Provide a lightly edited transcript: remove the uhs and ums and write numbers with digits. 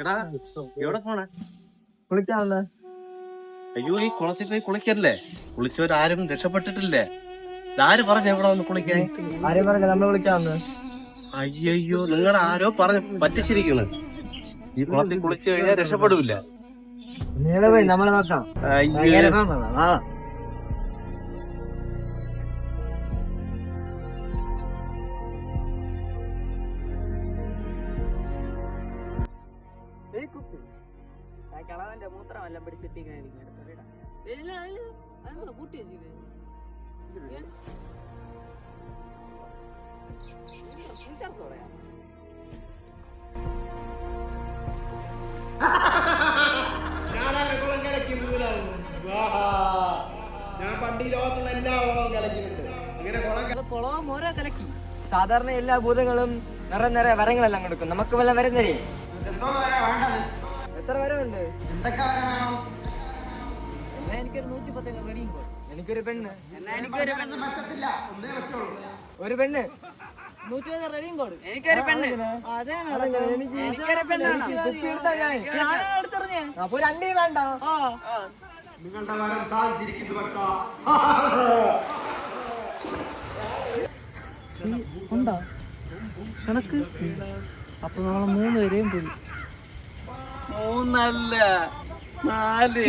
എടാ എവിടെ പോണേ? കുളിക്കാവുന്ന അയ്യോ, ഈ കുളത്തിൽ പോയി കുളിക്കല്ലേ? കുളിച്ചവരാരും രക്ഷപ്പെട്ടിട്ടില്ലേ? ആര് പറഞ്ഞ എവിടെ വന്ന് കുളിക്കാൻ? ആരെയും പറഞ്ഞ നമ്മൾ വിളിക്കാവുന്ന. അയ്യോ, നിങ്ങളുടെ ആരോ പറഞ്ഞ് പറ്റിച്ചിരിക്കുന്നു. ഈ കുളത്തിൽ കുളിച്ചു കഴിഞ്ഞാൽ രക്ഷപ്പെടൂല. നേരെ പോയി നമ്മളെ നോക്കാം. അയ്യോ, കളവന്റെ മൂത്രം എല്ലാം പിടിച്ചിട്ടിങ്ങനെ കൂട്ടി ഞാൻ പണ്ട് ഈ ലോകത്തുള്ള എല്ലാ ഓളവും കളിക്കുന്നുണ്ട്. അങ്ങനെ കുളവും മോരോ കലക്കി. സാധാരണ എല്ലാ ഭൂതങ്ങളും നിറയെ വരങ്ങളെല്ലാം കൊടുക്കും. നമുക്ക് വല്ല വരം തരേ? എത്ര വരമുണ്ട്? എന്നാ എനിക്കൊരു 110 റെഡിയും കോഡ്. എനിക്കൊരു പെണ്ണ്. എന്നാ എനിക്കൊരു പെണ്ണ്. ഒരു പെണ്ണ്. 110 റെഡിയും കോഡ്. എനിക്കൊരു പെണ്ണ്. എനിക്കൊരു പെണ്ണാണ്. എടുത്തെറിഞ്ഞേ. അപ്പൊ രണ്ടേ വേണ്ട. നിങ്ങളുടെ വരം സാധിച്ചിരിക്കുന്നു. ഉണ്ടോ കണക്ക്? അപ്പൊ നമ്മളെ 3 പേരെയും പോയി. 3 അല്ല 4.